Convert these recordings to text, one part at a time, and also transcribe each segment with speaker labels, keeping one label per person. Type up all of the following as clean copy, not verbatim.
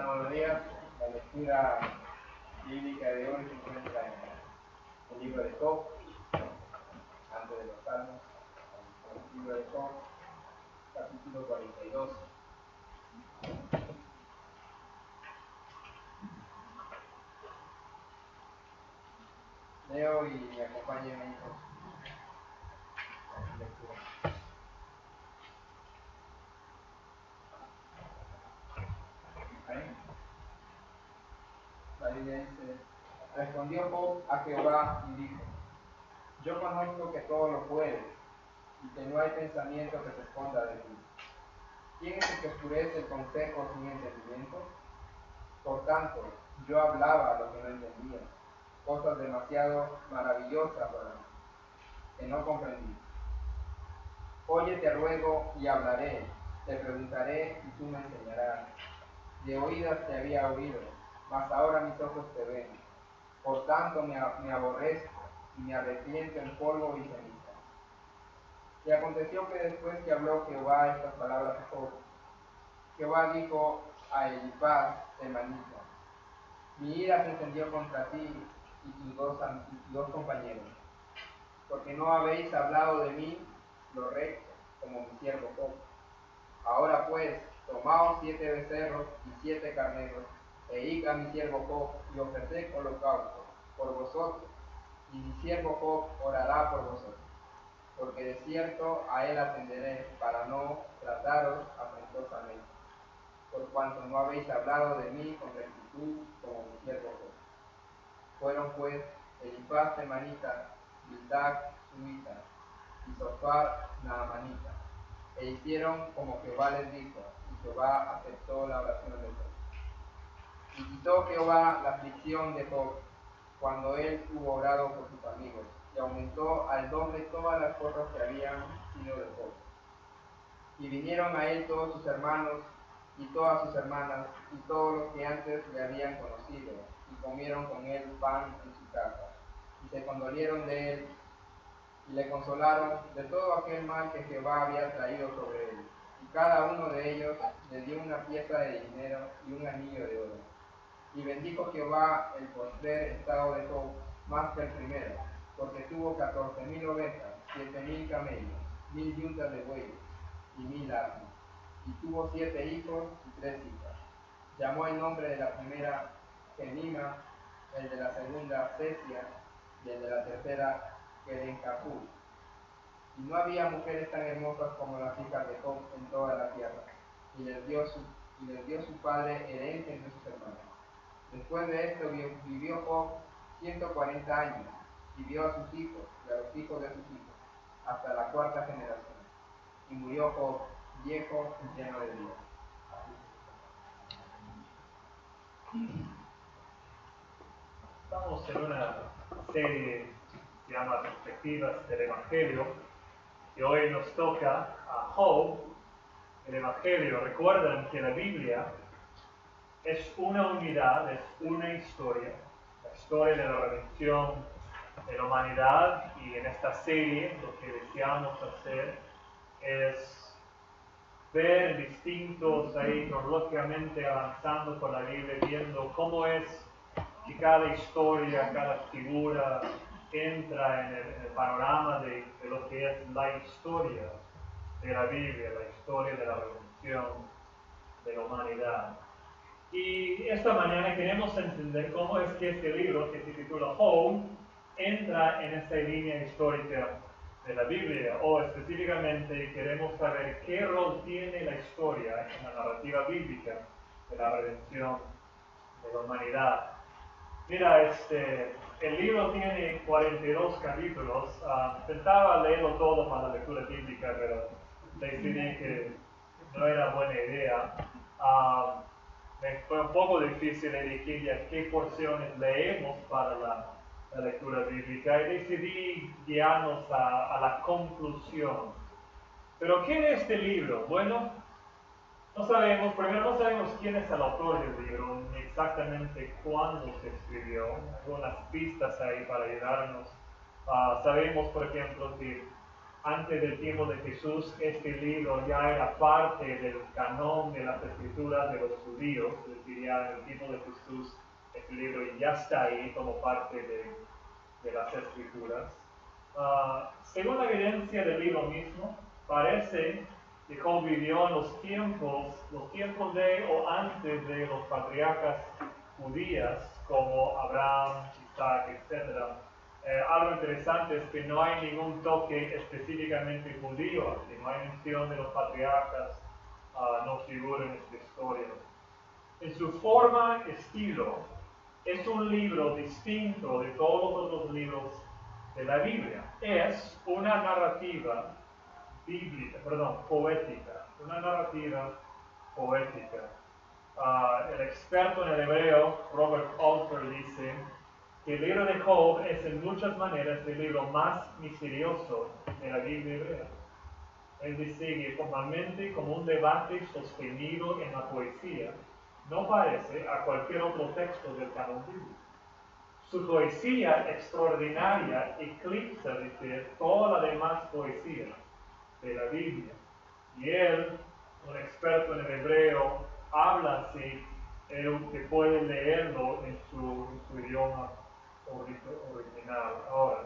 Speaker 1: Hermanos, buenos días. La lectura bíblica de hoy se encuentra en el libro de Job, antes de los Salmos, el libro de Job, capítulo 42. Leo y me acompañen ahí con su lectura. Ahí. La Biblia dice: respondió Job a Jehová y dijo: yo conozco que todo lo puedes y que no hay pensamiento que se esconda de ti. ¿Quién es el que oscurece el consejo sin entendimiento? Por tanto, yo hablaba lo que no entendía, cosas demasiado maravillosas para mí, que no comprendí. Oye, te ruego y hablaré, te preguntaré y tú me enseñarás. De oídas te había oído, mas ahora mis ojos te ven. Por tanto me aborrezco y me arrepiento en polvo y ceniza. Y aconteció que después que habló Jehová estas palabras a Job, Jehová dijo a Elifaz temanita: mi ira se encendió contra ti y tus dos compañeros, porque no habéis hablado de mí lo recto, como mi siervo Job. Ahora pues, tomaos 7 becerros y 7 carneros, e id a mi siervo Job, y ofreced holocausto por vosotros, y mi siervo Job orará por vosotros, porque de cierto a él atenderé, para no trataros afrentosamente, por cuanto no habéis hablado de mí con rectitud, como mi siervo Job. Fueron pues Elifaz temanita, Bildad suita, y Zofar naamanita, e hicieron como Jehová les dijo, y Jehová aceptó la oración de Job. Y quitó Jehová la aflicción de Job, cuando él hubo orado por sus amigos, y aumentó al doble todas las cosas que habían sido de Job. Y vinieron a él todos sus hermanos y todas sus hermanas, y todos los que antes le habían conocido, y comieron con él pan en su casa, y se condolieron de él, y le consolaron de todo aquel mal que Jehová había traído sobre él. Y cada uno de ellos le dio una pieza de dinero y un anillo de oro. Y bendijo Jehová el postrer estado de Job más que el primero, porque tuvo 14,000 ovejas, 7,000 camellos, 1,000 yuntas de bueyes y 1,000 asnos. Y tuvo 7 hijos y 3 hijas. Llamó el nombre de la primera Genima, el de la segunda Cesia, y el de la tercera Kerencapú. Y no había mujeres tan hermosas como las hijas de Job en toda la tierra. Y les dio su padre herencia entre sus hermanos. Después de esto vivió Job 140 años, y vio a sus hijos y a los hijos de sus hijos, hasta la 4ª generación. Y murió Job, viejo y lleno de días.
Speaker 2: Estamos en una serie que se llama Perspectivas del Evangelio, y hoy nos toca a Job, el Evangelio. Recuerdan que la Biblia es una unidad, es una historia, la historia de la redención de la humanidad, y en esta serie lo que deseamos hacer es ver distintos ahí cronológicamente avanzando por la Biblia, viendo cómo es que cada historia, cada figura entra en el panorama de lo que es la historia de la Biblia, la historia de la redención de la humanidad. Y esta mañana queremos entender cómo es que este libro, que se titula Job, entra en esta línea histórica de la Biblia, o específicamente queremos saber qué rol tiene la historia en la narrativa bíblica de la redención de la humanidad. Mira, el libro tiene 42 capítulos. Pensaba leerlo todo para la lectura bíblica, pero decidí que no era buena idea. Me fue un poco difícil elegir ya qué porciones leemos para la lectura bíblica, y decidí guiarnos a la conclusión. Pero ¿quién es este libro? Bueno, no sabemos, primero no sabemos quién es el autor del libro, ni exactamente cuándo se escribió. Algunas pistas ahí para ayudarnos. Sabemos, por ejemplo, que antes del tiempo de Jesús, este libro ya era parte del canon de las escrituras de los judíos. Es decir, ya en el tiempo de Jesús, este libro ya está ahí como parte de las escrituras. Según la evidencia del libro mismo, parece que Job vivió en los tiempos de o antes de los patriarcas judías como Abraham, Isaac, etc. Algo interesante es que no hay ningún toque específicamente judío, que no hay mención de los patriarcas, no figura en esta historia. En su forma, estilo, es un libro distinto de todos los otros libros de la Biblia. Es una narrativa poética, una narrativa poética. El experto en el hebreo, Robert Alter, dice que el libro de Job es en muchas maneras el libro más misterioso de la Biblia hebrea. Él dice que formalmente como un debate sostenido en la poesía, no parece a cualquier otro texto del canon bíblico. Su poesía extraordinaria eclipsa, dice, toda la demás poesía de la Biblia. Y él, un experto en el hebreo, habla así, que puede leerlo en su idioma original. Ahora,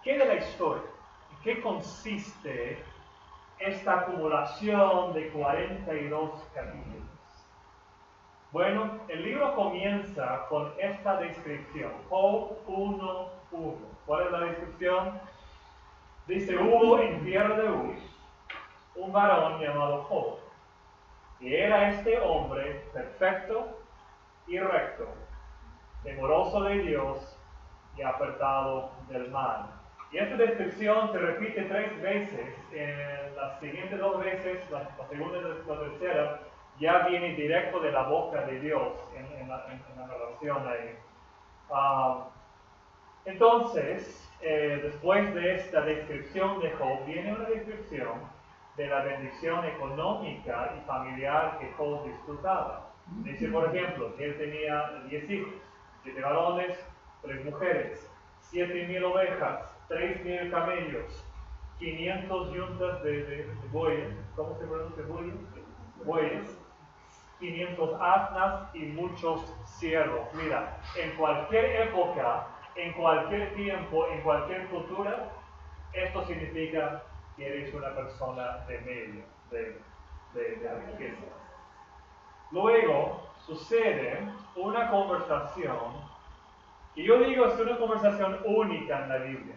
Speaker 2: ¿qué de la historia? ¿En qué consiste esta acumulación de 42 capítulos? Bueno, el libro comienza con esta descripción, Job 1:1. ¿Cuál es la descripción? Dice, hubo en tierra de Uz un varón llamado Job, que era este hombre perfecto y recto, temeroso de Dios y apartado del mal. Y esta descripción se repite 3 veces. En las siguientes 2 veces, la segunda y la tercera, ya viene directo de la boca de Dios en la narración ahí. Entonces, después de esta descripción de Job, viene una descripción de la bendición económica y familiar que Job disfrutaba. Dice, por ejemplo, que él tenía 10 hijos, 7 varones, 3 mujeres, 7,000 ovejas, 3,000 camellos, 500 yuntas de bueyes. ¿Cómo se pronuncia bueyes? Bueyes. 500 asnas y muchos siervos. Mira, en cualquier época, en cualquier tiempo, en cualquier cultura, esto significa que eres una persona de medio, de riqueza. Luego sucede una conversación, y yo digo es una conversación única en la Biblia.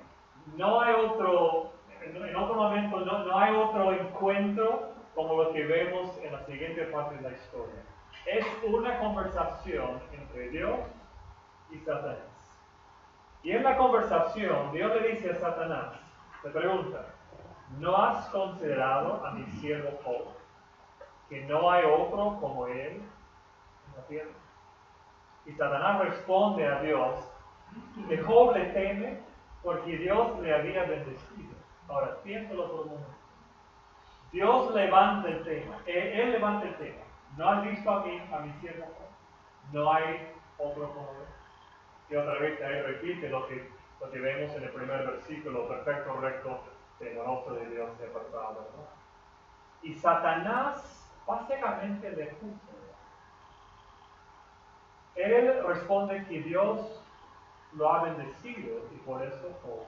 Speaker 2: No hay otro, en otro momento, no hay otro encuentro como lo que vemos en la siguiente parte de la historia. Es una conversación entre Dios y Satanás. Y en la conversación, Dios le dice a Satanás, le pregunta, ¿no has considerado a mi siervo Job, que no hay otro como él en la tierra? Y Satanás responde a Dios, que Job le teme porque Dios le había bendecido. Ahora, piénsalo por un momento. Dios levanta el tema, él levanta el tema. ¿No has visto a mi siervo Job? No hay otro como él. Y otra vez ahí repite lo que vemos en el primer versículo, perfecto, recto, temeroso de Dios y apartado, ¿no? Y Satanás básicamente le juzga. Él responde que Dios lo ha bendecido y por eso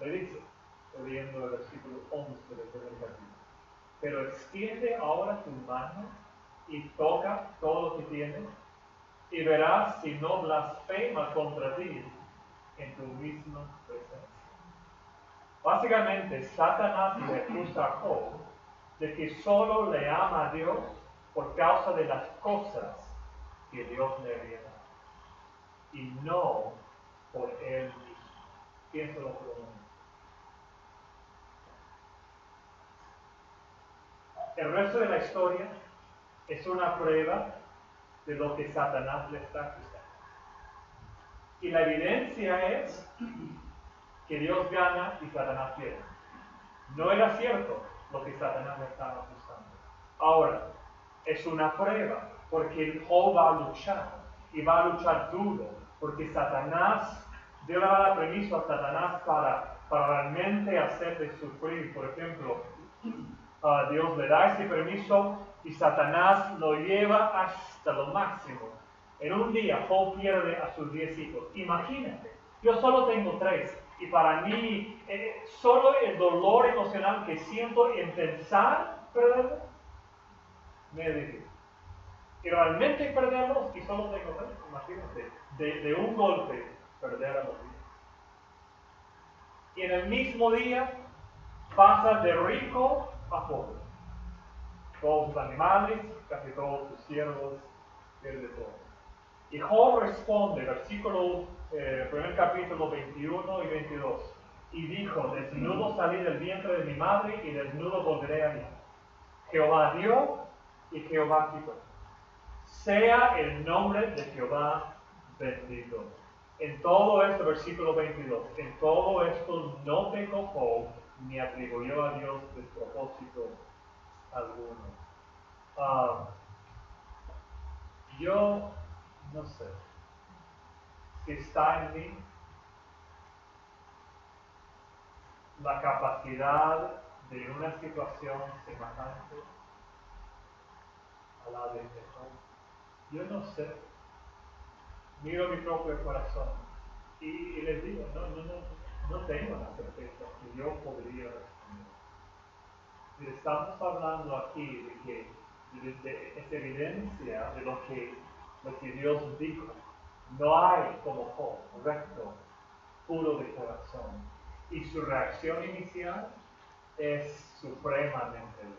Speaker 2: le dice, leyendo el versículo 11 del primer capítulo, pero extiende ahora tu mano y toca todo lo que tienes y verás si no blasfema contra ti en tu misma presencia. Básicamente, Satanás le acusa a Job de que solo le ama a Dios por causa de las cosas que Dios le había dado y no por él mismo. Piénsalo por un momento. El resto de la historia es una prueba de lo que Satanás le está acusando. Y la evidencia es que Dios gana y Satanás pierde. No era cierto lo que Satanás le estaba acusando. Ahora, es una prueba, porque Job va a luchar, y va a luchar duro, porque Satanás Dios le va a dar permiso a Satanás para realmente hacerte sufrir. Por ejemplo, Dios le da ese permiso y Satanás lo lleva hasta lo máximo. En un día, Job pierde a sus 10 hijos. Imagínate, yo solo tengo 3. Y para mí, solo el dolor emocional que siento en pensar perderlos, me difícil. Y realmente perderlos, y solo tengo 3. Imagínate, de un golpe, perder a los 10. Y en el mismo día, pasa de rico a pobre. Todos sus animales, casi todos sus siervos, pierde todo. Y Job responde, primer capítulo 21 y 22. Y dijo, desnudo salí del vientre de mi madre y desnudo volveré a mí. Jehová dio y Jehová quitó. Sea el nombre de Jehová bendito. En todo esto, versículo 22, en todo esto no pecó Job ni atribuyó a Dios despropósito alguno. Yo no sé si está en mí la capacidad de una situación semejante a la de Job. Yo no sé. Miro mi propio corazón y les digo, no tengo la certeza que yo podría responder. Y estamos hablando aquí de que es evidencia de lo que Dios dijo. No hay como Job, recto, puro de corazón. Y su reacción inicial es supremamente buena.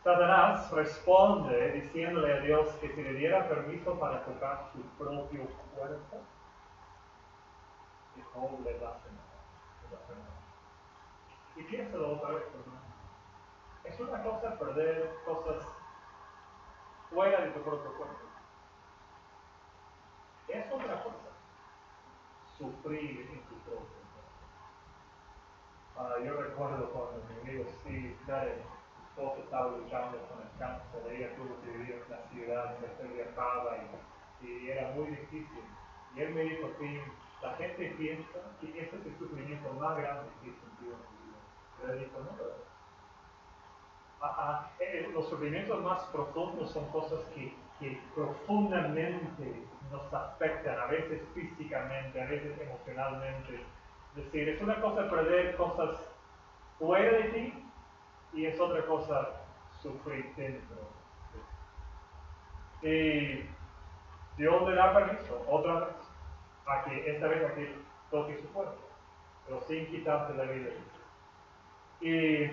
Speaker 2: Satanás responde diciéndole a Dios que si le diera permiso para tocar su propio cuerpo, que Job le va a hacer nada. Y piénsalo otra vez, hermano. Es una cosa perder cosas fuera de tu propio cuerpo. Es otra cosa sufrir en tu propio cuerpo. Yo recuerdo cuando mi amigo Steve Carey, su esposo, estaba luchando con el cáncer. Ella tuvo que vivir en la ciudad, se viajaba y era muy difícil. Y él me dijo, Tim, la gente piensa que ese es el sufrimiento más grande que he sentido en mi vida. Pero él dijo, no, los sufrimientos más profundos son cosas que profundamente nos afectan, a veces físicamente, a veces emocionalmente. Es decir, es una cosa perder cosas fuera de ti y es otra cosa sufrir dentro de ti. Y Dios le da permiso, otra vez, esta vez a que toque su cuerpo, pero sin quitarse la vida. Y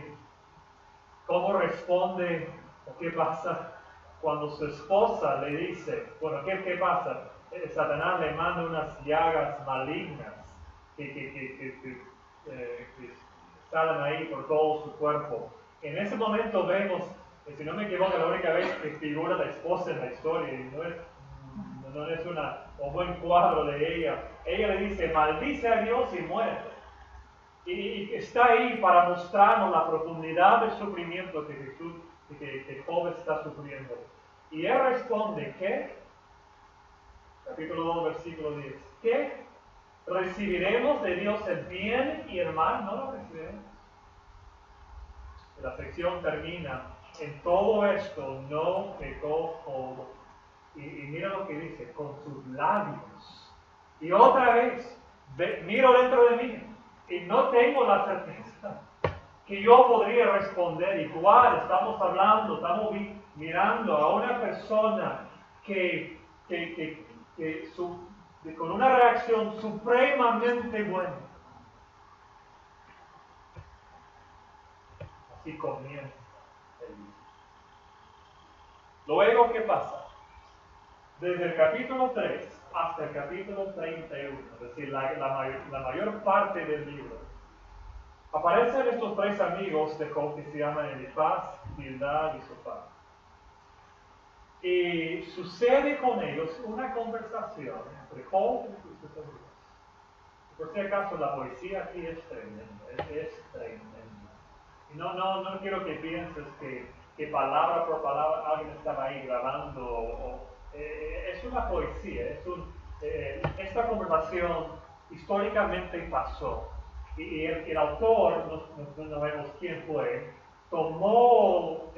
Speaker 2: ¿cómo responde o qué pasa cuando su esposa le dice, bueno, ¿qué pasa? Satanás le manda unas llagas malignas que salen ahí por todo su cuerpo. En ese momento vemos, si no me equivoco, la única vez que figura la esposa en la historia, y no es un buen cuadro de ella. Ella le dice, maldice a Dios y muere. Y está ahí para mostrarnos la profundidad del sufrimiento que Job está sufriendo. Y él responde, ¿qué? Capítulo 2, versículo 10. ¿Qué? ¿Recibiremos de Dios el bien y el mal? No lo recibiremos. La sección termina, en todo esto no pecó Job. Y mira lo que dice, con sus labios. Y otra vez, miro dentro de mí. Y no tengo la certeza que yo podría responder igual. Estamos hablando, estamos mirando a una persona con una reacción supremamente buena. Así comienza el libro. Luego, ¿qué pasa? Desde el capítulo 3 hasta el capítulo 31, es decir, la mayor parte del libro, aparecen estos 3 amigos de Job que se llaman Elifaz, Bildad y Sofar. Y sucede con ellos una conversación entre Job y sus amigos. Por si acaso, la poesía aquí es tremenda, es tremenda. Y no quiero que pienses que palabra por palabra alguien estaba ahí grabando. Es una poesía, esta conversación históricamente pasó. Y el autor, no vemos quién fue, tomó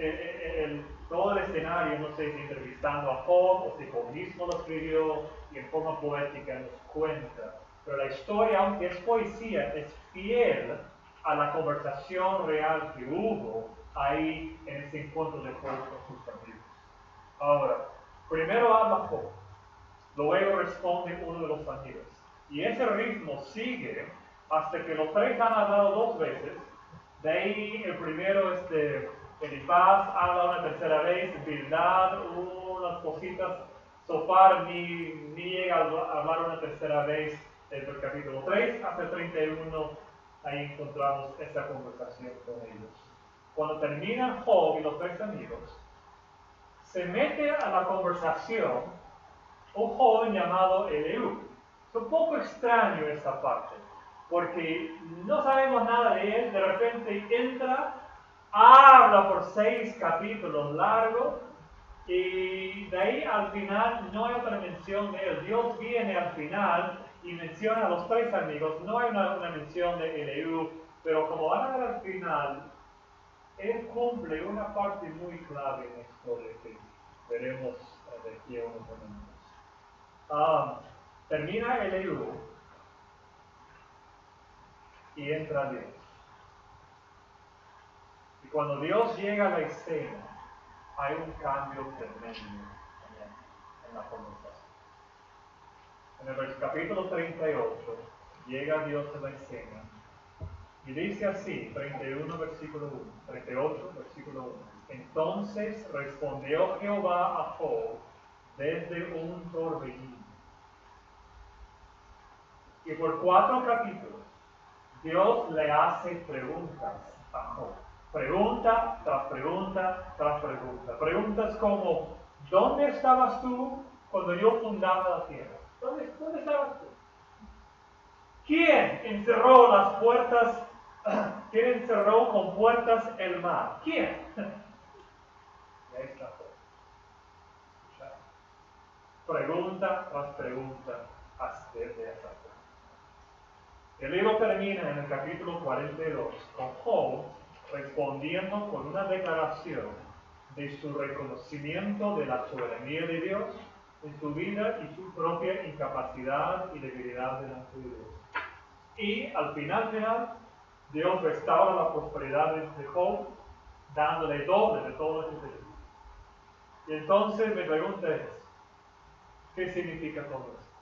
Speaker 2: todo el escenario, no sé si entrevistando a Job o si Job mismo lo escribió y en forma poética nos cuenta. Pero la historia, aunque es poesía, es fiel a la conversación real que hubo ahí en ese encuentro de Job con sus amigos. Ahora, primero habla Job, luego responde uno de los amigos. Y ese ritmo sigue hasta que los tres han hablado dos veces. De ahí el primero, Elifaz, habla una tercera vez, Bildad, unas cositas, Sofar ni llega a hablar una tercera vez desde el capítulo 3 hasta el 31, ahí encontramos esa conversación con ellos. Cuando termina Job y los tres amigos, se mete a la conversación un joven llamado Eliú. Es un poco extraño esta parte, porque no sabemos nada de él, de repente entra, habla por 6 capítulos largos, y de ahí al final no hay otra mención de él. Dios viene al final y menciona a los tres amigos, no hay una mención de Eliú, pero como van a ver al final, él cumple una parte muy clave en la historia que veremos de aquí a unos momentos. Termina el Eliú y entra Dios. Y cuando Dios llega a la escena, hay un cambio tremendo en la conversación. En el capítulo 38, llega Dios a la escena y dice así, 31 versículo 1, 38 versículo 1. Entonces respondió Jehová a Job desde un torbellino. Y por 4 capítulos, Dios le hace preguntas a Job. Pregunta tras pregunta tras pregunta. Preguntas como, ¿dónde estabas tú cuando yo fundaba la tierra? ¿Dónde estabas tú? ¿Quién encerró las puertas? ¿Quién encerró con puertas el mar? ¿Quién? Y ahí está Job. Pregunta tras pregunta hasta de esa forma. El libro termina en el capítulo 42 con Job respondiendo con una declaración de su reconocimiento de la soberanía de Dios en su vida y su propia incapacidad y debilidad delante de Dios. Y al final, Dios restaura la prosperidad de Job, dándole doble de todo lo que tenía. Y entonces mi pregunta es, ¿qué significa todo esto?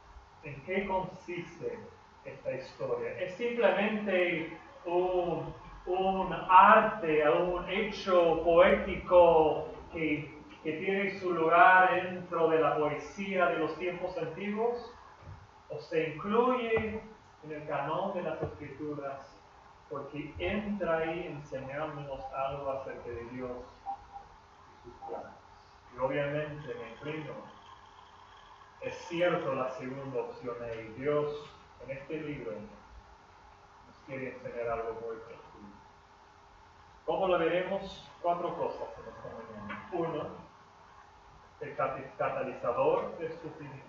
Speaker 2: ¿En qué consiste esta historia? ¿Es simplemente un arte, un hecho poético que tiene su lugar dentro de la poesía de los tiempos antiguos? ¿O se incluye en el canon de las Escrituras porque entra ahí enseñándonos algo acerca de Dios y sus planes? Y obviamente me inclino. Es cierto la segunda opción ahí. Dios en este libro nos quiere enseñar algo muy profundo. ¿Cómo lo veremos? 4 cosas en esta mañana. 1, el catalizador del sufrimiento.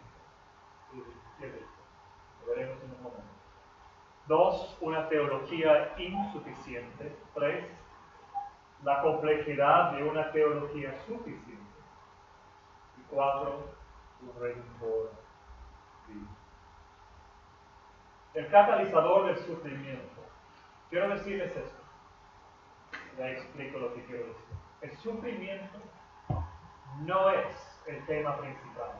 Speaker 2: Lo veremos en un momento. 2, una teología insuficiente. 3, la complejidad de una teología suficiente. Y 4, un redentor vivo. El catalizador del sufrimiento. Quiero decirles esto. Ya explico lo que quiero decir. El sufrimiento no es el tema principal.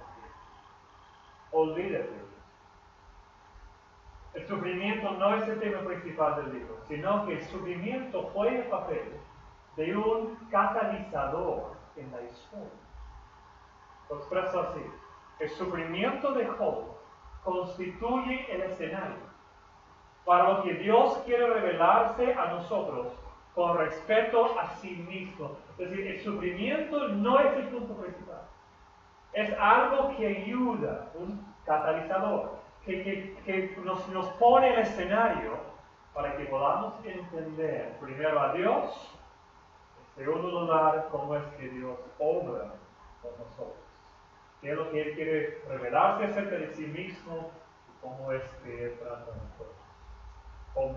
Speaker 2: Olvídate. El sufrimiento no es el tema principal del libro, sino que el sufrimiento juega el papel de un catalizador en la historia. Lo expreso así. El sufrimiento de Job constituye el escenario para lo que Dios quiere revelarse a nosotros con respecto a sí mismo. Es decir, el sufrimiento no es el punto principal. Es algo que ayuda, un catalizador, que nos pone en el escenario para que podamos entender primero a Dios, en segundo lugar, cómo es que Dios obra con nosotros. qué es lo que Él quiere revelarse acerca de sí mismo y cómo es que Él trata a nosotros.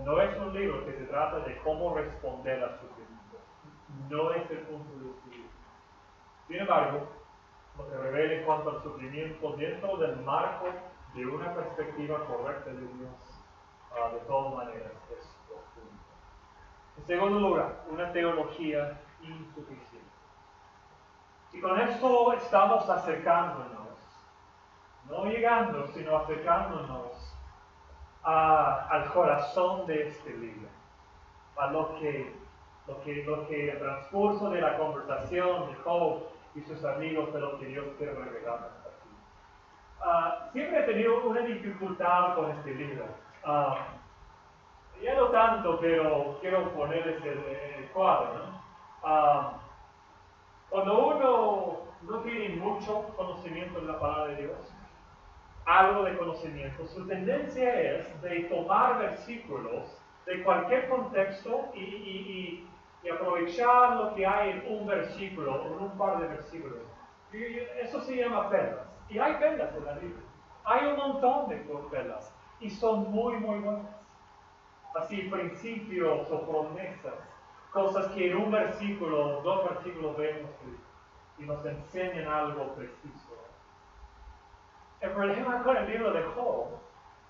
Speaker 2: No es un libro que se trata de cómo responder al sufrimiento. No es el punto de este libro. Sin embargo, lo que revela en cuanto al sufrimiento dentro del marco de una perspectiva correcta de Dios, de todas maneras, es profundo. En segundo lugar, una teología insuficiente. Y con esto estamos acercándonos, no llegando, sino acercándonos al corazón de este libro, a lo que el transcurso de la conversación de Job y sus amigos, de lo que Dios quiere revelarnos aquí. Siempre he tenido una dificultad con este libro. Ya no tanto, pero quiero ponerles el cuadro, ¿no? Cuando uno no tiene mucho conocimiento de la palabra de Dios, algo de conocimiento, su tendencia es de tomar versículos de cualquier contexto y aprovechar lo que hay en un versículo o en un par de versículos. Y eso se llama perlas. Y hay perlas en la Biblia. Hay un montón de perlas y son muy, muy buenas. Así, principios o promesas, cosas que en un versículo, dos versículos vemos y nos enseñan algo preciso. El problema con el libro de Job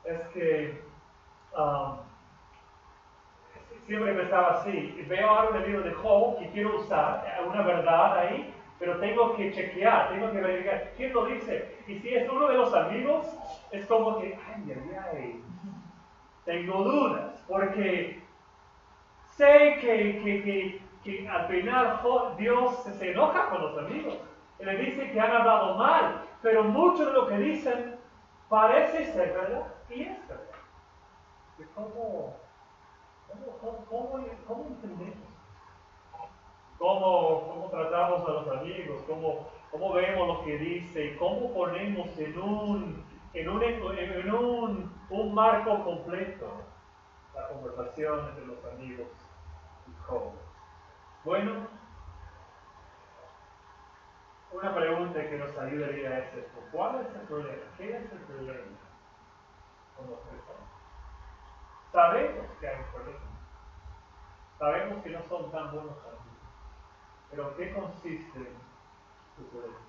Speaker 2: es que siempre empezaba así. Veo algo en el libro de Job que quiero usar, una verdad ahí, pero tengo que chequear, tengo que verificar quién lo dice. Y si es uno de los amigos, es como que, ay, tengo dudas, porque sé que al final Dios se enoja con los amigos. Y le dice que han hablado mal, pero mucho de lo que dicen parece ser verdad y es verdad. ¿Cómo entendemos? ¿Cómo tratamos a los amigos? ¿Cómo vemos lo que dice? ¿Cómo ponemos en un marco completo la conversación entre los amigos y Job? Bueno, una pregunta que nos ayudaría es esto: ¿cuál es el problema? ¿Qué es el problema con los tres hombres? Sabemos que hay un problema. Sabemos que no son tan buenos amigos. Pero ¿qué consiste su problema?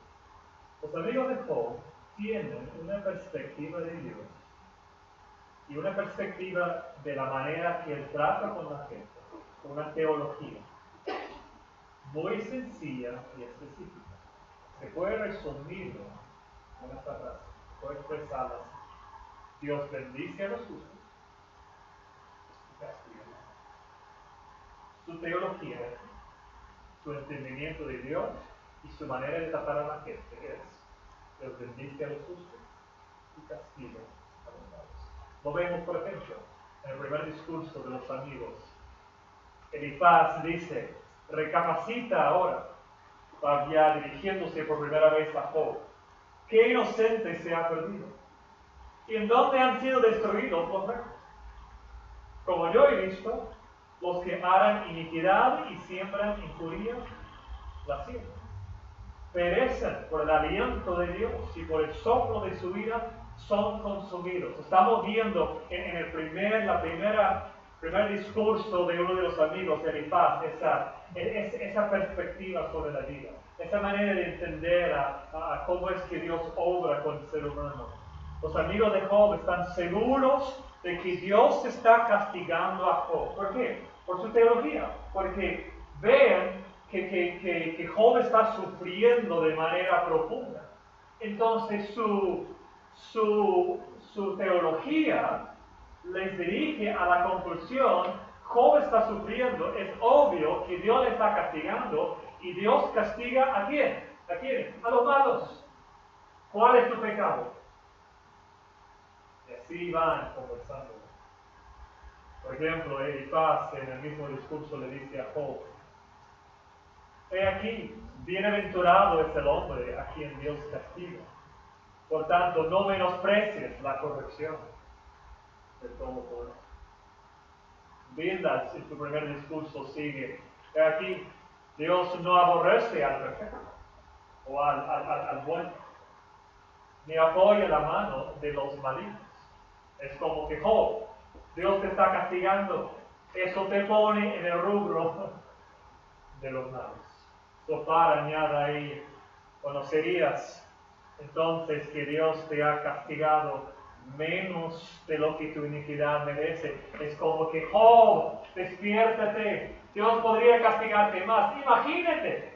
Speaker 2: Los amigos de Job tienen una perspectiva de Dios y una perspectiva de la manera que Él trata con la gente, una teología muy sencilla y específica. Se puede resumirlo con esta frase, se puede expresarla así: Dios bendice a los justos y castiga a los malos. Su teología, su entendimiento de Dios y su manera de tratar a la gente es: Dios bendice a los justos y castiga a los malos. Lo vemos, por ejemplo, en el primer discurso de los amigos. Elifaz dice: recapacita ahora, ya dirigiéndose por primera vez a Job. ¿Qué inocente se ha perdido? ¿Y en dónde han sido destruidos los rectos? Como yo he visto, los que harán iniquidad y siembran injuria, la siembran. Perecen por el aliento de Dios y por el soplo de su vida son consumidos. Estamos viendo en el primer discurso de uno de los amigos, Elifaz, esa perspectiva sobre la vida, esa manera de entender a cómo es que Dios obra con el ser humano. Los amigos de Job están seguros de que Dios está castigando a Job. ¿Por qué? Por su teología, porque ven que Job está sufriendo de manera profunda. Entonces su teología les dirige a la conclusión: Job está sufriendo, es obvio que Dios le está castigando, y Dios castiga ¿a quién? ¿A quién? A los malos. ¿Cuál es tu pecado? Y así van conversando. Por ejemplo, Elifaz en el mismo discurso le dice a Job: he aquí, bienaventurado es el hombre a quien Dios castiga. Por tanto, no menosprecies la corrección de Todopoderoso. Bildad en su primer discurso sigue: he aquí, Dios no aborrece al perfecto o al bueno. ni apoya la mano de los malignos. Es como que, Dios te está castigando. Eso te pone en el rubro de los malos. Zophar añade ahí, conocerías entonces que Dios te ha castigado menos de lo que tu iniquidad merece. Es como que, despiértate. Dios podría castigarte más. Imagínate.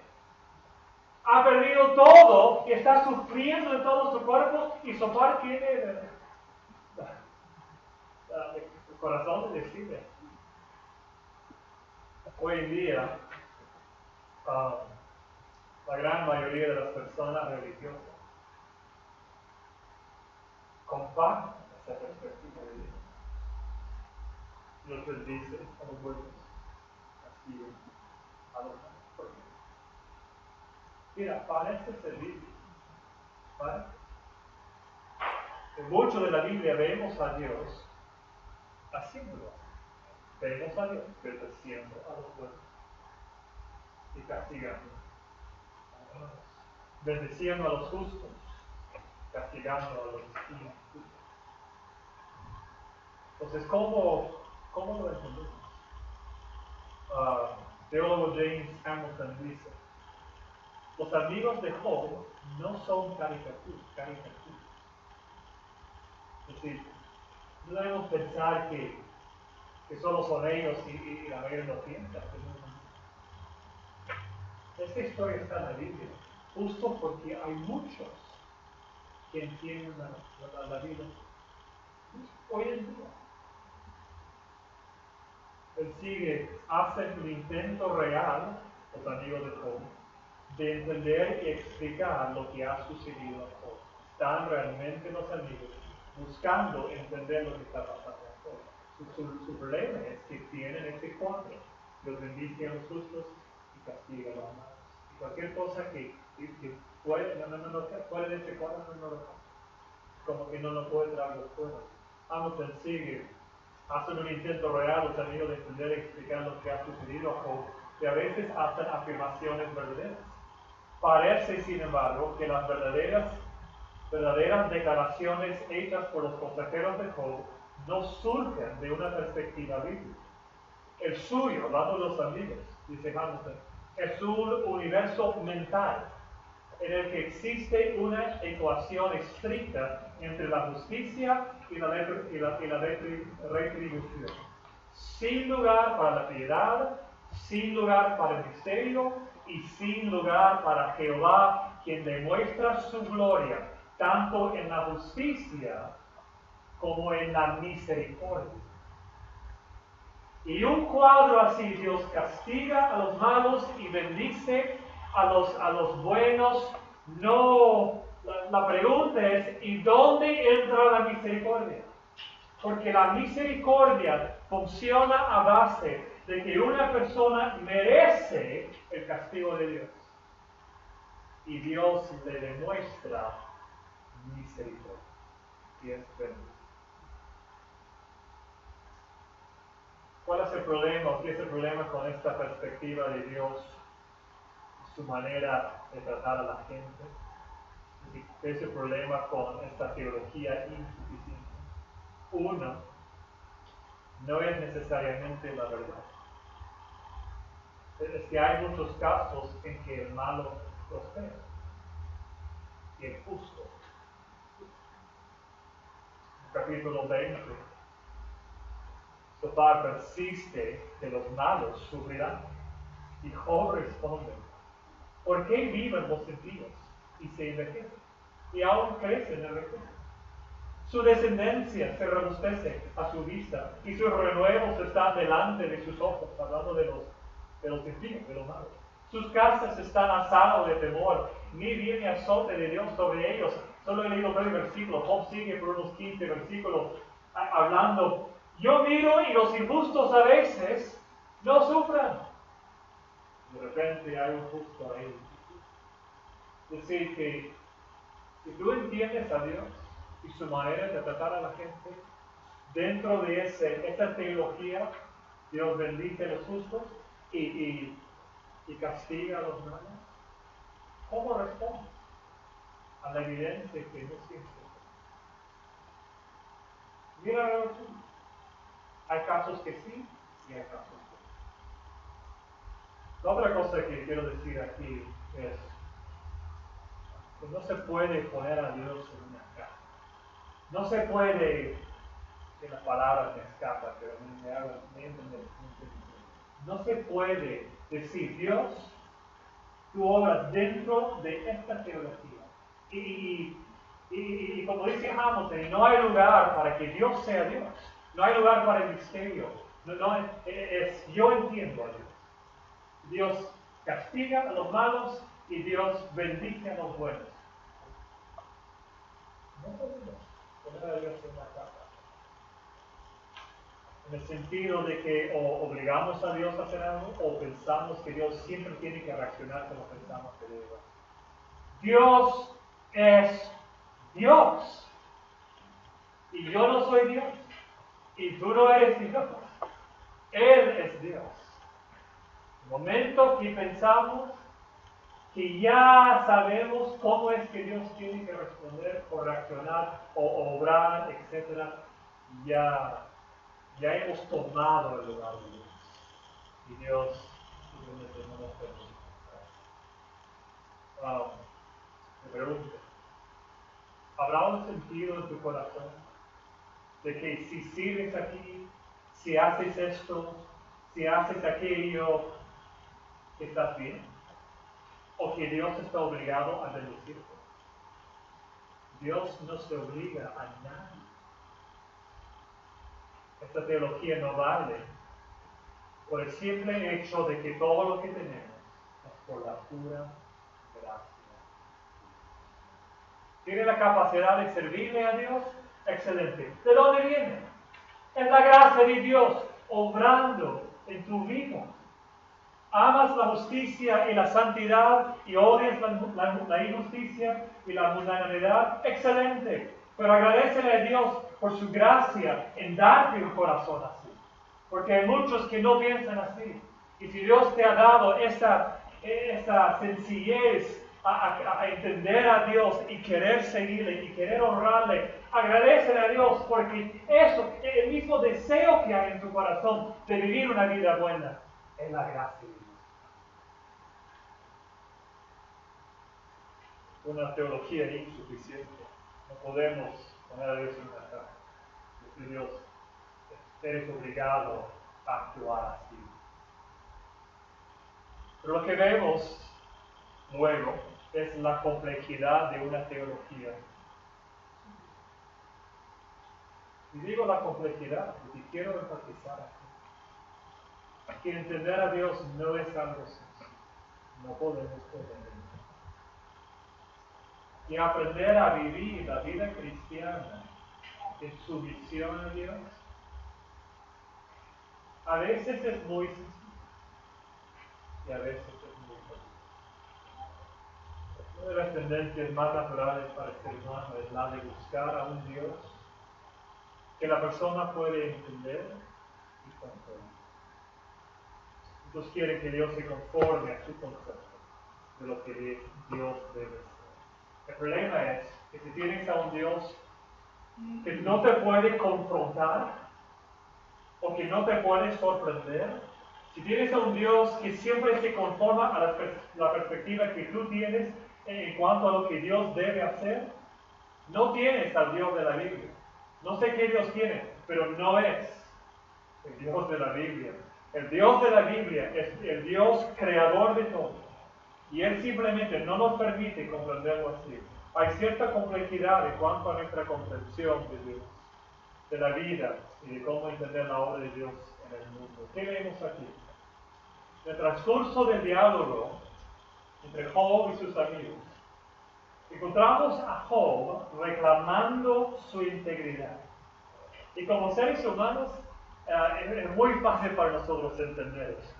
Speaker 2: Ha perdido todo y está sufriendo en todo su cuerpo, y Zophar tiene el corazón de decirle. Hoy en día, la gran mayoría de las personas religiosas comparten esa perspectiva de Dios. Dios les dice a los buenos, así a los malos. ¿Por qué? Mira, parece servir. ¿Vale? En mucho de la Biblia vemos a Dios haciéndolo. Vemos a Dios bendeciendo a los buenos y castigando a los malos. Bendeciendo a los justos, castigando a los injustos. Entonces, ¿cómo lo entendemos? Teólogo James Hamilton dice, los amigos de Job no son caricaturas. Es decir, no debemos pensar que solo son ellos y la mayoría no piensa. Esta historia está en la Biblia, justo porque hay muchos que entienden la vida hoy en día. Él sigue, hacen un intento real, los amigos de Job, de entender y explicar lo que ha sucedido a Job. Están realmente los amigos buscando entender lo que está pasando a Job. Su problema es que tienen este cuadro: los bendice a los justos y castiga a los malos. Y cualquier cosa que puede, fuera de este cuadro no lo pasa. Como que no lo puede traer los fueros. Hamilton sigue, hacen un intento real los amigos de entender y explicar lo que ha sucedido a Job, y a veces hacen afirmaciones verdaderas. Parece, sin embargo, que las verdaderas declaraciones hechas por los consejeros de Job no surgen de una perspectiva bíblica. El suyo, hablando de los amigos, dice Hamilton, es un universo mental en el que existe una ecuación estricta entre la justicia y la retribución. Sin lugar para la piedad, sin lugar para el misterio y sin lugar para Jehová, quien demuestra su gloria tanto en la justicia como en la misericordia. Y un cuadro así: Dios castiga a los malos y bendice a los buenos. No, la pregunta es, ¿y dónde entra la misericordia? Porque la misericordia funciona a base de que una persona merece el castigo de Dios, y Dios le demuestra misericordia, y es bendito. ¿Cuál es el problema? ¿Qué es el problema con esta perspectiva de Dios, su manera de tratar a la gente? ¿Qué es el problema con esta teología insuficiente? Uno, no es necesariamente la verdad. Es que hay muchos casos en que el malo prospera y el justo. Capítulo 20. Zophar persiste que los malos sufrirán. Y Job responde: ¿por qué viven los impíos y se envejecen? Y aún crecen en vejez. Su descendencia se robustece a su vista y sus renuevos están delante de sus ojos, hablando de los impíos, de los malos. Sus casas están a salvo de temor, ni viene azote de Dios sobre ellos. Solo he leído 3 versículos. Job sigue por unos 15 versículos hablando. Yo miro y los injustos a veces no sufran. De repente hay un justo ahí. Es decir, que si tú entiendes a Dios y su manera de tratar a la gente, dentro de esa teología, Dios bendice a los justos y castiga a los malos, ¿cómo respondes? a la evidencia que no siempre. Mira, hay casos que sí y hay casos que no. La otra cosa que quiero decir aquí es que no se puede poner a Dios en una caja. No se puede, que la palabra me escapa, pero me entienden. No se puede decir, Dios, tú obras dentro de esta teología. Y como dice Hamilton, no hay lugar para que Dios sea Dios. No hay lugar para el misterio. Yo entiendo a Dios. Dios castiga a los malos y Dios bendice a los buenos. No podemos poner a Dios en la caja. En el sentido de que o obligamos a Dios a hacer algo o pensamos que Dios siempre tiene que reaccionar como pensamos que debe. Dios es Dios. Y yo no soy Dios. Y tú no eres Dios. Él es Dios. El momento que pensamos que ya sabemos cómo es que Dios tiene que responder o reaccionar o obrar, etc., ya hemos tomado el lugar de Dios. Y Dios simplemente no nos permite. Me pregunto, ¿habrá un sentido en tu corazón de que si sirves aquí, si haces esto, si haces aquello, estás bien? ¿O que Dios está obligado a bendecirte? Dios no se obliga a nadie. Esta teología no vale por el simple hecho de que todo lo que tenemos es por la pura gracia. ¿Tiene la capacidad de servirle a Dios? Excelente. ¿De dónde viene? Es la gracia de Dios obrando en tu vida. Amas la justicia y la santidad y odias la injusticia y la mundanalidad. Excelente. Pero agradecele a Dios por su gracia en darte un corazón así. Porque hay muchos que no piensan así. Y si Dios te ha dado esa sencillez a entender a Dios y querer seguirle y querer honrarle, agradecele a Dios porque eso, el mismo deseo que hay en tu corazón de vivir una vida buena, es la gracia de Dios. Una teología insuficiente. No podemos poner a Dios en una caja. Decir, Dios, eres obligado a actuar así. Pero lo que vemos luego es la complejidad de una teología. Y digo la complejidad porque quiero enfatizar aquí. Que entender a Dios no es algo sencillo. No podemos entenderlo. Y aprender a vivir la vida cristiana en sumisión a Dios, a veces es muy sencillo y a veces es muy difícil. Una de las tendencias más naturales para el ser humano es la de buscar a un Dios que la persona puede entender y comprender. Muchos quieren que Dios se conforme a su concepto de lo que Dios debe ser. El problema es que si tienes a un Dios que no te puede confrontar o que no te puede sorprender, si tienes a un Dios que siempre se conforma a la perspectiva que tú tienes en cuanto a lo que Dios debe hacer, no tienes al Dios de la Biblia. No sé qué Dios tiene, pero no es el Dios de la Biblia. El Dios de la Biblia es el Dios creador de todo. Y Él simplemente no nos permite comprenderlo así. Hay cierta complejidad en cuanto a nuestra comprensión de Dios, de la vida y de cómo entender la obra de Dios en el mundo. ¿Qué vemos aquí? En el transcurso del diálogo entre Job y sus amigos, encontramos a Job reclamando su integridad. Y como seres humanos, es muy fácil para nosotros entender eso.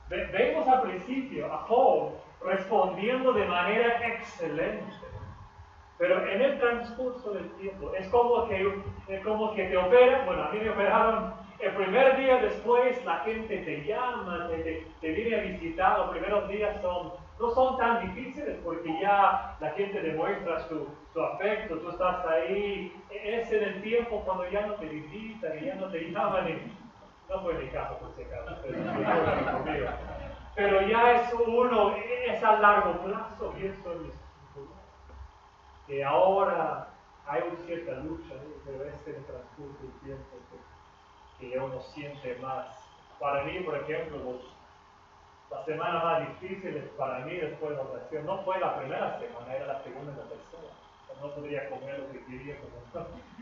Speaker 2: Vemos al principio a Job respondiendo de manera excelente. Pero en el transcurso del tiempo, es como que te operan. Bueno, a mí me operaron el primer día, después la gente te llama, te viene a visitar. Los primeros días son no son tan difíciles porque ya la gente demuestra su afecto, tú estás ahí, es en el tiempo cuando ya no te visitan y ya no te llaman, no fue mi caso por si acaso, pero ya es uno, es a largo plazo y eso es que ahora hay una cierta lucha, pero es en el transcurso del tiempo que uno siente más. Para mí, por ejemplo, la semana más difícil para mí después de la operación no fue la primera semana, era la segunda y la tercera. No podría comer lo que quería,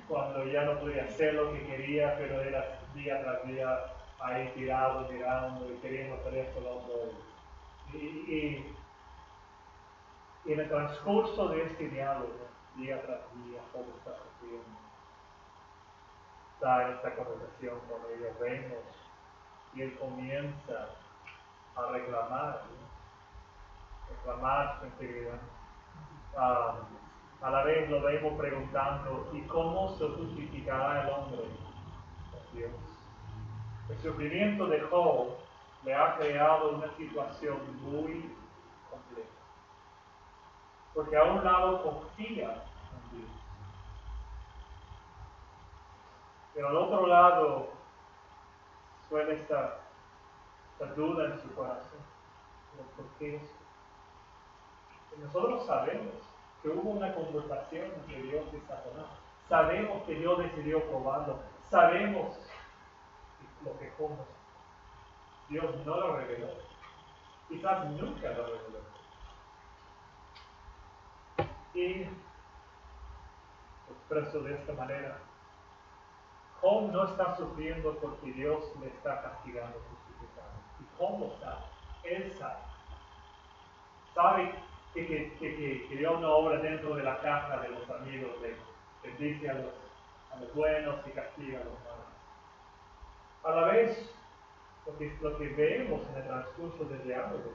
Speaker 2: cuando ya no podía hacer lo que quería, pero era día tras día ahí tirado, mirando y queriendo hacer esto, lo otro. Y en el transcurso de este diálogo, día tras día, todo está sufriendo. Está en esta conversación con ellos, vemos, y él comienza a reclamar su integridad. A la vez lo vemos preguntando, ¿y cómo se justificará el hombre? Dios. El sufrimiento de Job le ha creado una situación muy compleja. Porque a un lado confía en Dios, pero al otro lado suele estar la duda en su corazón. ¿Por qué esto? Nosotros sabemos que hubo una conversación entre Dios y Satanás. Sabemos que Dios decidió probarlo. Sabemos lo que como. Dios no lo reveló. Quizás nunca lo reveló. Y expreso de esta manera. Job no está sufriendo porque Dios le está castigando justificando. Y Job lo sabe. Él sabe. Sabe que Dios no obra dentro de la caja de los amigos de bendice a los buenos y castiga a los malos. A la vez, lo que vemos en el transcurso del diálogo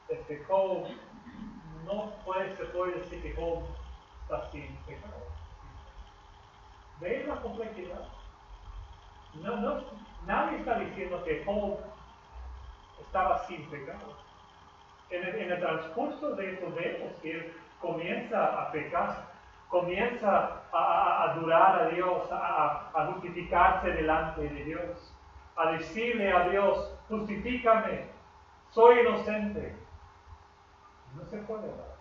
Speaker 2: es que Job se puede decir que Job está sin pecado. ¿Ves la complejidad? Nadie está diciendo que Job estaba sin pecado. En el transcurso de eso vemos que él comienza a pecar, comienza a adorar a Dios, a justificarse delante de Dios, a decirle a Dios, justifícame, soy inocente. No se puede dar.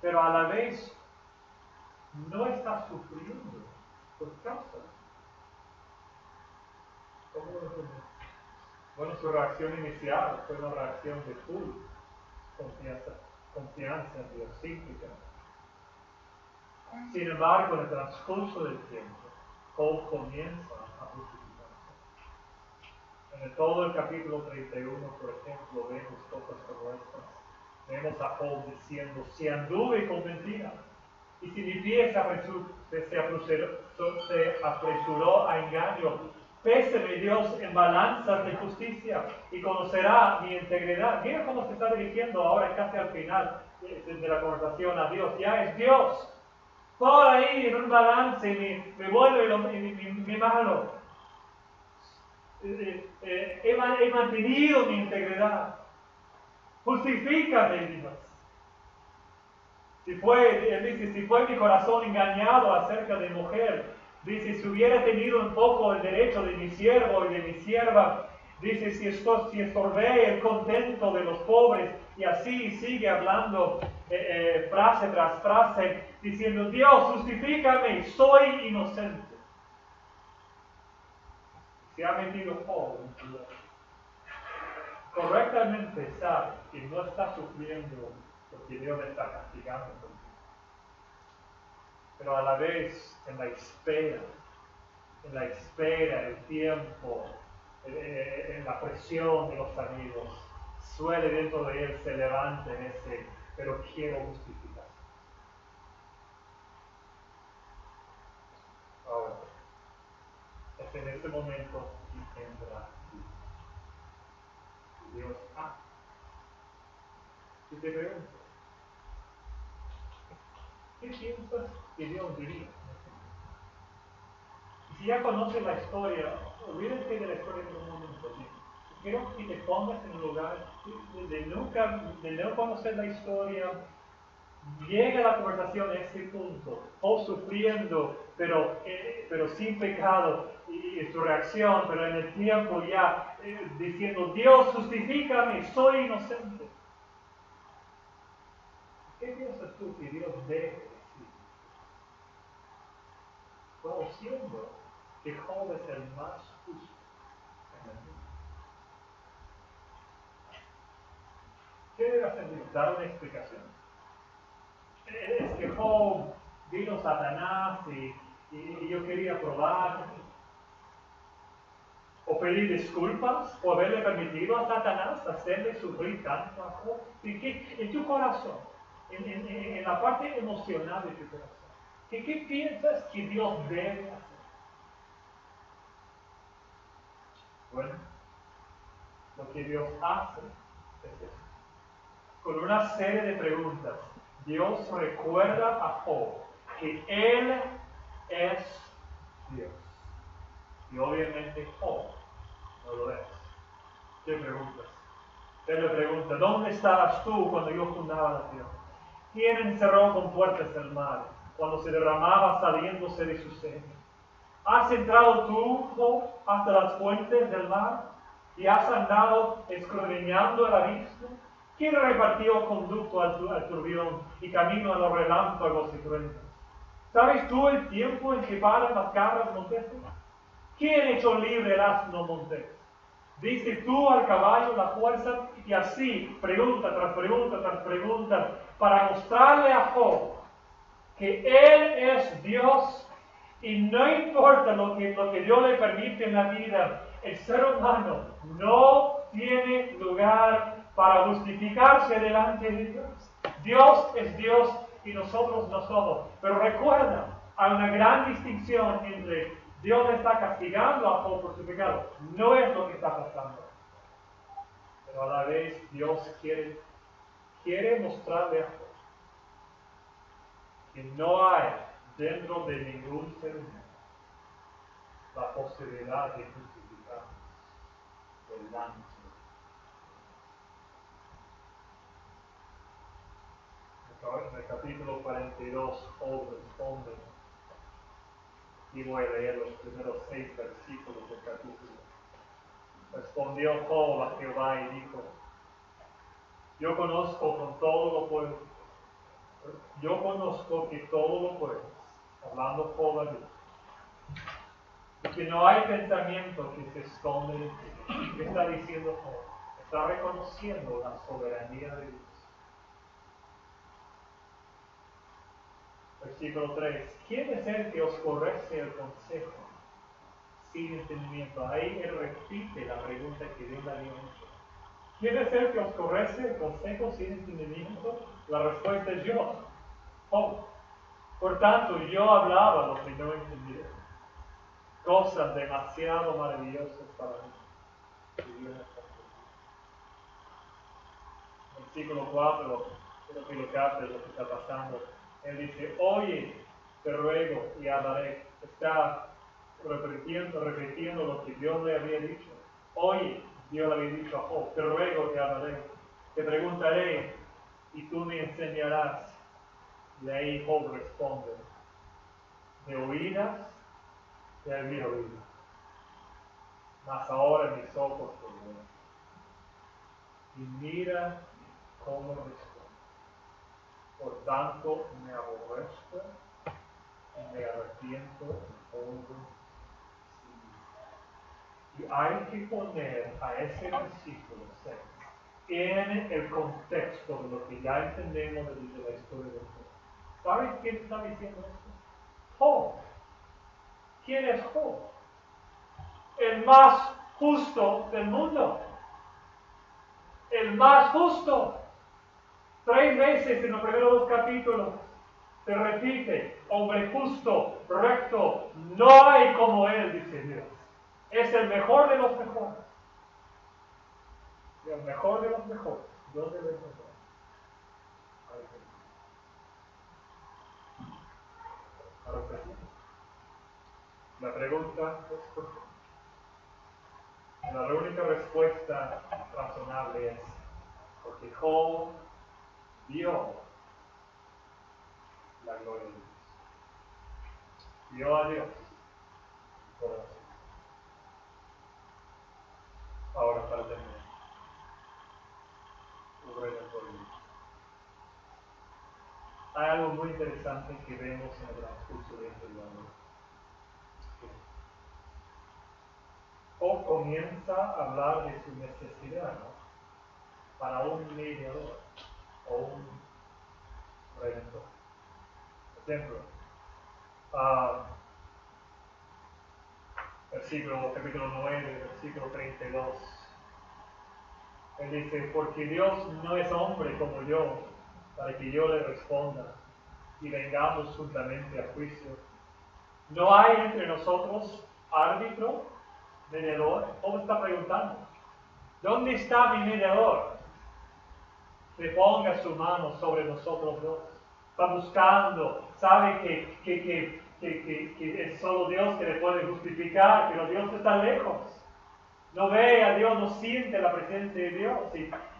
Speaker 2: Pero a la vez no está sufriendo por causa. ¿Cómo lo entendemos? Bueno, su reacción inicial fue una reacción de full confianza en Dios, cíclica. Sin embargo, en el transcurso del tiempo, Job comienza a justificarse. En todo el capítulo 31, por ejemplo, vemos cosas como estas. Vemos a Job diciendo, si anduve con mentira, y si mi pie se apresuró a engaño, péseme Dios en balanzas de justicia y conocerá mi integridad. Mira cómo se está dirigiendo ahora casi al final de la conversación a Dios. Ya es Dios. Todo ahí en un balance, mi bueno y mi malo. He mantenido mi integridad. Justifícame, Dios. Él dice, si fue mi corazón engañado acerca de mujer, dice, si hubiera tenido un poco el derecho de mi siervo y de mi sierva, dice, si estorbé el contento de los pobres, y así sigue hablando frase tras frase, diciendo, Dios, justifícame, soy inocente. Se ha metido Job en su vida. Correctamente sabe que no está sufriendo porque Dios le está castigando. Pero a la vez, en la espera, el tiempo, en la presión de los amigos, suele dentro de él se levanta en ese, pero quiero justificar. Ahora, es en ese momento que entra Dios. Y te pregunto, ¿qué piensas que Dios diría? Y si ya conoces la historia, olvídense de la historia por un momento. quiero que te pongas en el lugar de no conocer la historia. Llega la conversación a ese punto, sufriendo, pero sin pecado, y su reacción, pero en el tiempo ya diciendo, Dios, justifícame, soy inocente. ¿Qué piensas tú que Dios debe decir? Bueno, siendo que Job es el más justo en el mundo. ¿Qué debe hacer Dios? ¿Dar una explicación? Es que Job vino Satanás y yo quería probar. O pedir disculpas por haberle permitido a Satanás hacerle sufrir tanto a Job. En tu corazón, en la parte emocional de tu corazón, ¿qué piensas que Dios debe hacer? Bueno, lo que Dios hace es esto. Con una serie de preguntas, Dios recuerda a Job que Él es Dios. Y obviamente Job no lo es. ¿Qué preguntas? Él le pregunta, ¿dónde estabas tú cuando yo fundaba la tierra? ¿Quién encerró con puertas el mar cuando se derramaba saliéndose de su seno? ¿Has entrado tú, Job, hasta las fuentes del mar y has andado escudriñando el abismo? ¿Quién repartió conducto al turbión y camino a los relámpagos y truenos? ¿Sabes tú el tiempo en que paran las cabras monteses? ¿Quién echó libre el asno montés? Diste tú al caballo la fuerza, y así, pregunta tras pregunta tras pregunta, para mostrarle a Job que Él es Dios y no importa lo que Dios le permite en la vida, el ser humano no tiene lugar para justificarse delante de Dios. Dios es Dios y nosotros no somos. Pero recuerda, hay una gran distinción entre Dios está castigando a Job por su pecado. No es lo que está pasando. Pero a la vez Dios quiere mostrarle a Job que no hay dentro de ningún ser humano la posibilidad de justificarnos delante de Dios. En el capítulo 42, Job responde, y voy a leer los primeros 6 versículos del capítulo. Respondió Job a Jehová y dijo, yo conozco que todo lo puedes, hablando Job a Dios, y que no hay pensamiento que se esconde de ti. ¿Qué está diciendo Job? Está reconociendo la soberanía de Dios. Versículo 3. ¿Quién es el que os corrige el consejo sin entendimiento? Ahí él repite la pregunta que Dios le había hecho. ¿Quién es el que os corrige el consejo sin entendimiento? La respuesta es yo. Oh. Por tanto, yo hablaba lo que no entendía. Cosas demasiado maravillosas para mí. Versículo 4, creo que lo capta lo que está pasando. Él dice, oye, te ruego y hablaré. Está repitiendo lo que Dios le había dicho. Oye, Dios le había dicho a Job, te ruego y hablaré. Te preguntaré y tú me enseñarás. Y ahí Job responde, de oídas te había oído, mas ahora mis ojos te ven. Y mira cómo responde. Por tanto, me aborrezco y me arrepiento en todo. Y hay que poner a ese versículo 6 en el contexto de lo que ya entendemos desde la historia de Job. ¿Sabes quién está diciendo esto? Job. ¿Quién es Job? El más justo del mundo. El más justo. 3 veces en los primeros 2 capítulos se repite, hombre justo, recto, no hay como él, dice Dios. Es el mejor de los mejores. Y el mejor de los mejores. Dios debe ser. La pregunta es ¿por qué? La única respuesta razonable es porque Job vio la gloria de Dios. Vio a Dios. Por así. Ahora para terminar. Un redentor. Hay algo muy interesante que vemos en el transcurso de este diálogo. Job comienza a hablar de su necesidad, ¿no? Para un mediador o un redentor. Por ejemplo, capítulo 9, versículo 32. Él dice, porque Dios no es hombre como yo, para que yo le responda y vengamos juntamente a juicio. ¿No hay entre nosotros árbitro, mediador? ¿Cómo está preguntando? ¿Dónde está mi mediador? Que ponga su mano sobre nosotros dos. Está buscando, sabe que es solo Dios que le puede justificar, pero Dios está lejos. No ve a Dios, no siente la presencia de Dios.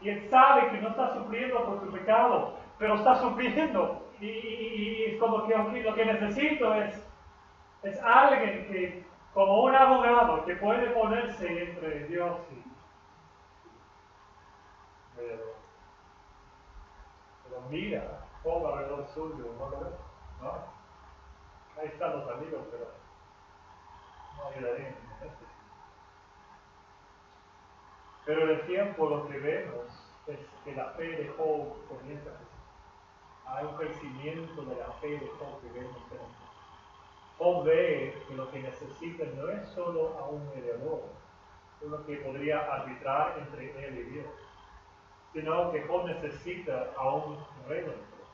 Speaker 2: Y él sabe que no está sufriendo por su pecado, pero está sufriendo. Y es como que lo que necesito es alguien que, como un abogado, que puede ponerse entre Dios y Dios. Pero mira, Job alrededor suyo, ¿no lo ves? ¿No? Ahí están los amigos, pero no ayudarían en este. Pero en el tiempo lo que vemos es que la fe de Job comienza a crecer. Hay un crecimiento de la fe de Job que vemos en esto. Job ve que lo que necesita no es solo a un mediador, uno que podría arbitrar entre él y Dios, sino que Job necesita a un redentor,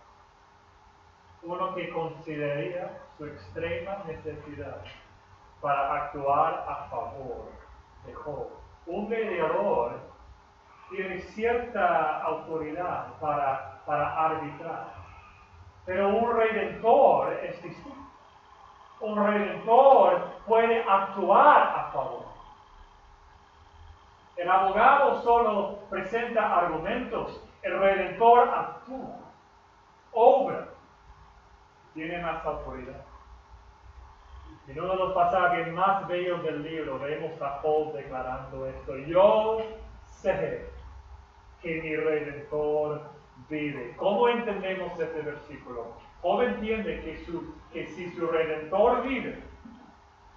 Speaker 2: uno que consideraría su extrema necesidad para actuar a favor de Job. Un mediador tiene cierta autoridad para arbitrar, pero un redentor es distinto. Un redentor puede actuar a favor. El abogado solo presenta argumentos, el redentor actúa, obra, tiene más autoridad. En uno de los pasajes más bellos del libro vemos a Job declarando esto: yo sé que mi redentor vive. ¿Cómo entendemos este versículo? Job entiende que si su redentor vive,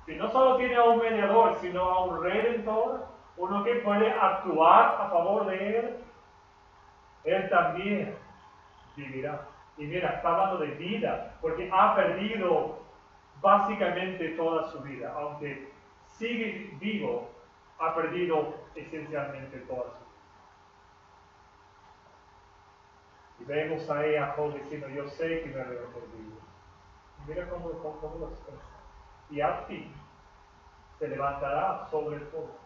Speaker 2: si no solo tiene a un mediador, sino a un redentor, uno que puede actuar a favor de él también vivirá. Y mira, está hablando de vida, porque ha perdido básicamente toda su vida. Aunque sigue vivo, ha perdido esencialmente toda su vida. Y vemos ahí a Job diciendo, yo sé que me he redentor. Y mira cómo lo expresa. Y al fin se levantará sobre el polvo.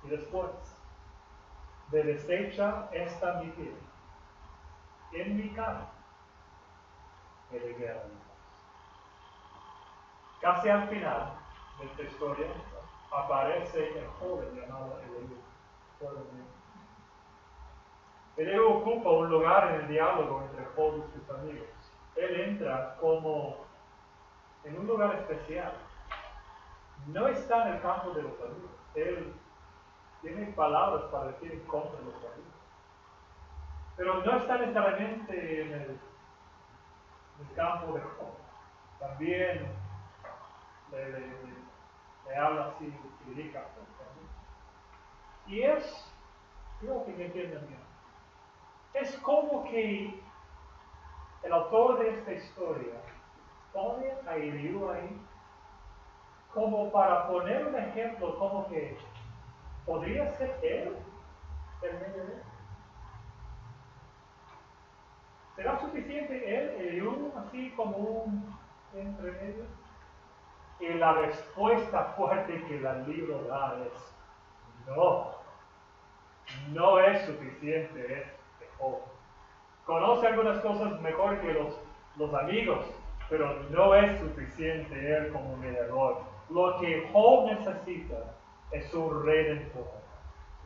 Speaker 2: Y después de deshecha esta mi piel, en mi carne heredaré a Dios. Casi al final de esta historia aparece el joven llamado Eliú. Eliú ocupa un lugar en el diálogo entre Job y sus amigos. Él entra como en un lugar especial. No está en el campo de los amigos. Él tiene palabras para decir en contra de los amigos. Pero no está necesariamente en el campo de Job. También le habla así, le dedica a Job. Y creo que me entienden bien. Es como que el autor de esta historia pone a Eliú ahí como para poner un ejemplo, como que podría ser él el mediador. ¿Será suficiente él, Eliú, así como un entre medio? Y la respuesta fuerte que el libro da es no es suficiente este Job. Conoce algunas cosas mejor que los amigos, pero no es suficiente él como mediador. Lo que Job necesita es un redentor.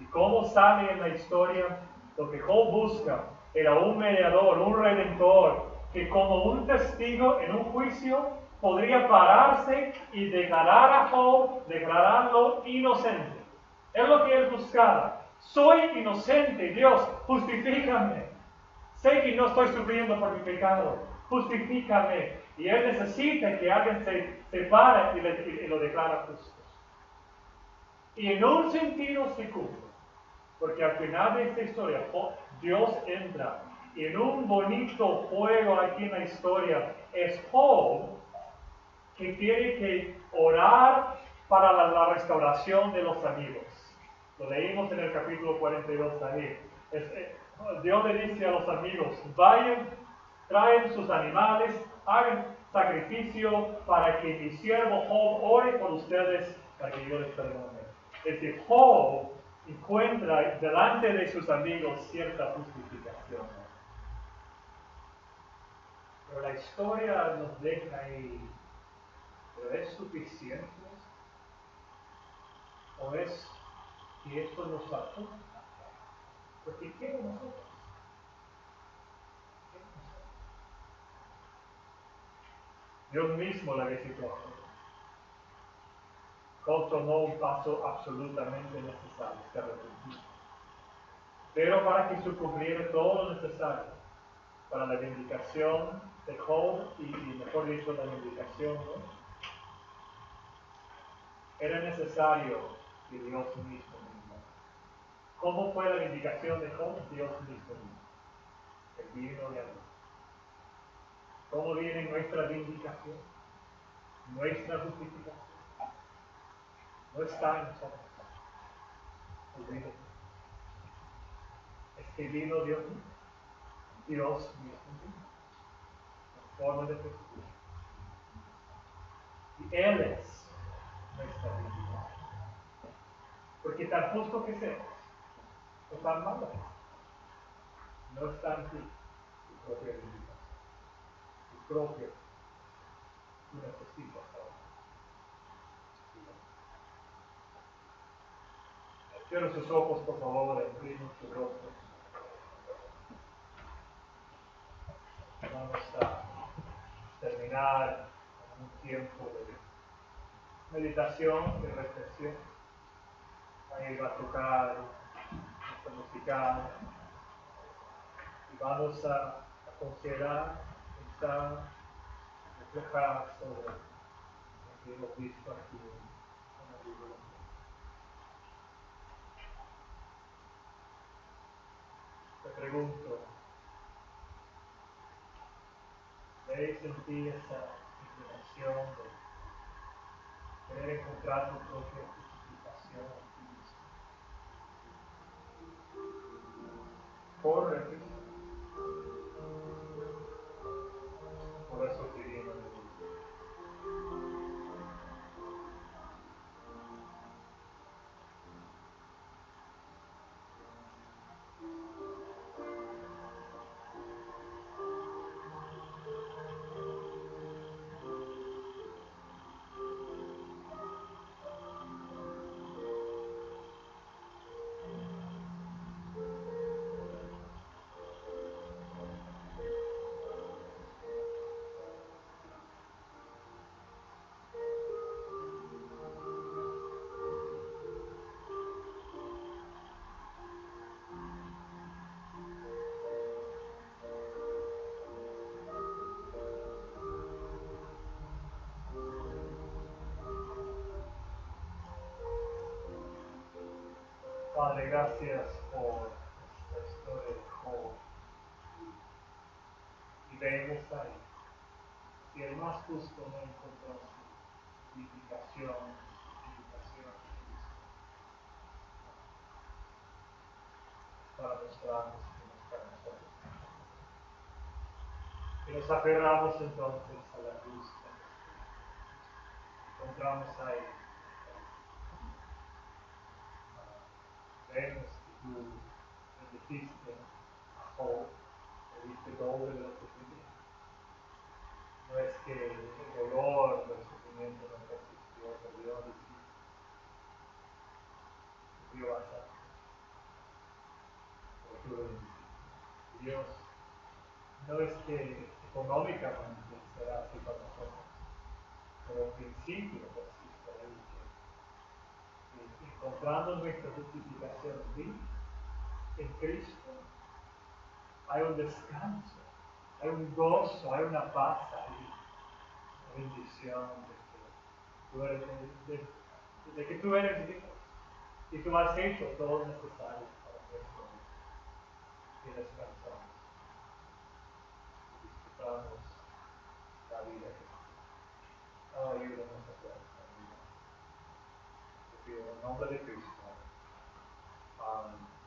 Speaker 2: ¿Y cómo sale en la historia? Lo que Job busca era un mediador, un redentor, que como un testigo en un juicio podría pararse y declarar a Job, declararlo inocente. Es lo que él buscaba. Soy inocente, Dios, justifícame. Sé que no estoy sufriendo por mi pecado, justifícame. Y él necesita que alguien se pare y lo declara justo. Y en un sentido se cumple, porque al final de esta historia, Dios entra y en un bonito juego aquí en la historia es Job que tiene que orar para la restauración de los amigos. Lo leímos en el capítulo 42 también. Dios le dice a los amigos, vayan, traen sus animales, hagan sacrificio para que mi siervo Job ore por ustedes, para que yo les perdone. Es decir, Job encuentra delante de sus amigos cierta justificación. Pero la historia nos deja ahí. ¿Pero es suficiente? ¿O es que esto nos apunta? Porque ¿qué de nosotros? ¿Qué de nosotros? Dios mismo la visitó. Job tomó un paso absolutamente necesario, se arrepintió. Pero para que se cumpliera todo lo necesario para la vindicación de Job y mejor dicho, la vindicación, ¿no? Era necesario que Dios mismo viniera. ¿Cómo fue la vindicación de Job? Dios mismo vino. El vino de amor. ¿Cómo viene nuestra vindicación? Nuestra justificación. No está en nosotros. Olvídate. Es que vino Dios mismo. Dios mismo vino. En forma de Jesús. Y Él es nuestra vindicación. Porque tan justo que seas, o tan malo, no está en ti tu propia vindicación. Tu propio, tú necesitas ahora. Cierra sus ojos, por favor, inclinen su rostro. Vamos a terminar con un tiempo de meditación, de reflexión. Ahí va a tocar esta musical y vamos a considerar, pensar, reflejar sobre lo que hemos visto aquí en el libro. Te pregunto, ¿veis en ti esa inclinación de querer encontrar tu propia justificación en ti mismo? Corre, Cristo. Por eso te viene de Dios. Padre, gracias por esta historia de Job. Y vemos ahí, si el más justo no encontró su justificación en Cristo, para mostrarnos que no está en nosotros. Y nos aferramos entonces a la luz de Cristo. Encontramos ahí, vemos que tú bendijiste a Job, le diste doble de lo que tenía. No es que el dolor del sufrimiento no existió, pero Dios existe. Dios. No es que económicamente será así para nosotros, pero en principio persiste ahí que encontrando nuestra justificación en Cristo, hay un descanso, hay un gozo, hay una paz ahí, una bendición de que tú eres Dios y tú has hecho todo lo necesario para nuestro vida y descansamos y disfrutamos la vida que ayúdanos a hacer esta vida. Te pido en nombre de Cristo. Amén.